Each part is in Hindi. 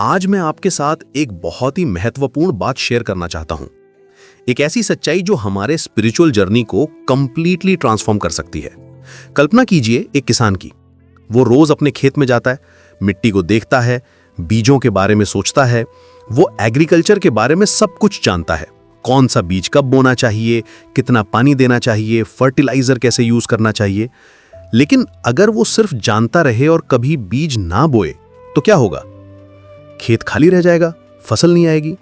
आज मैं आपके साथ एक बहुत ही महत्वपूर्ण बात शेयर करना चाहता हूं। एक ऐसी सच्चाई जो हमारे स्पिरिचुअल जर्नी को कंप्लीटली ट्रांसफॉर्म कर सकती है। कल्पना कीजिए एक किसान की। वो रोज अपने खेत में जाता है, मिट्टी को देखता है, बीजों के बारे में सोचता है। वो एग्रीकल्चर के बारे में सब कुछ जानता है। कौन सा बीज कब बोना चाहिए, कितना पानी देना चाहिए, फर्टिलाइजर कैसे यूज करना चाहिए। लेकिन अगर वो सिर्फ जानता रहे और कभी बीज ना बोए तो क्या होगा? खेत खाली रह जाएगा, फसल नहीं आएगी।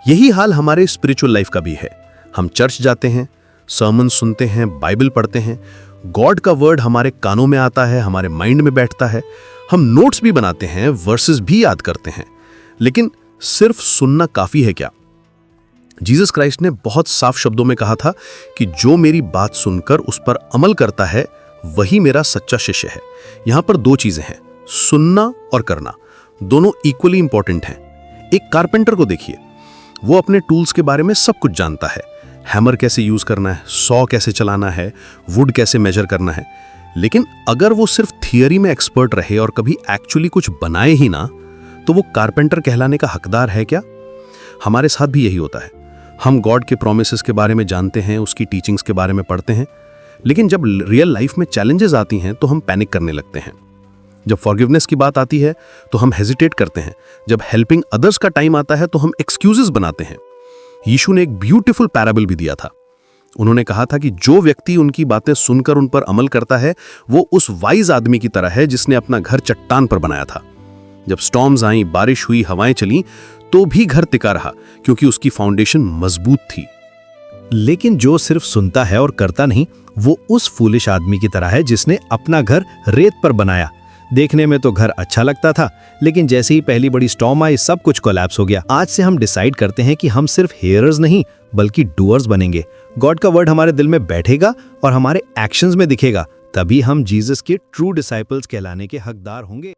यही हाल हमारे स्पिरिचुअल लाइफ का भी है। हम चर्च जाते हैं, सर्मन सुनते हैं, बाइबल पढ़ते हैं, गॉड का वर्ड हमारे कानों में आता है, हमारे माइंड में बैठता है। हम नोट्स भी बनाते हैं, वर्सेस भी याद करते हैं। लेकिन सिर्फ सुनना काफी है क्या? जीसस क्राइस्ट ने बहुत साफ शब्दों में कहा था कि जो मेरी बात सुनकर उस पर अमल करता है वही मेरा सच्चा शिष्य है। यहां पर दो चीजें हैं, सुनना और करना। दोनों इक्वली इंपॉर्टेंट हैं। एक कारपेंटर को देखिए, वो अपने टूल्स के बारे में सब कुछ जानता है। हैमर कैसे यूज करना है, सॉ कैसे चलाना है, वुड कैसे मेजर करना है। लेकिन अगर वो सिर्फ थियरी में एक्सपर्ट रहे और कभी एक्चुअली कुछ बनाए ही ना, तो वो कारपेंटर कहलाने का हकदार है क्या? हमारे साथ भी यही होता है। हम गॉड के प्रोमिसेस के बारे में जानते हैं, उसकी टीचिंग्स के बारे में पढ़ते हैं, लेकिन जब रियल लाइफ में चैलेंजेस आती हैं तो हम पैनिक करने लगते हैं। जब फॉरगिवनेस की बात आती है तो हम हेजिटेट करते हैं। जब हेल्पिंग अदर्स का टाइम आता है तो हम एक्सक्यूजेस बनाते हैं। यीशु ने एक ब्यूटीफुल पैराबल भी दिया था। उन्होंने कहा था कि जो व्यक्ति उनकी बातें सुनकर उन पर अमल करता है वो उस वाइज आदमी की तरह है जिसने अपना घर चट्टान पर बनाया था। जब स्टॉर्म्स आई, बारिश हुई, हवाएं चली, तो भी घर टिका रहा क्योंकि उसकी फाउंडेशन मजबूत थी। लेकिन जो सिर्फ सुनता है और करता नहीं, वो उस फूलिश आदमी की तरह है जिसने अपना घर रेत पर बनाया। देखने में तो घर अच्छा लगता था, लेकिन जैसे ही पहली बड़ी स्टॉर्म आई सब कुछ कोलैप्स हो गया। आज से हम डिसाइड करते हैं कि हम सिर्फ हेयर्स नहीं बल्कि डूअर्स बनेंगे। गॉड का वर्ड हमारे दिल में बैठेगा और हमारे एक्शंस में दिखेगा। तभी हम जीसस के ट्रू डिसाइपल्स कहलाने के हकदार होंगे।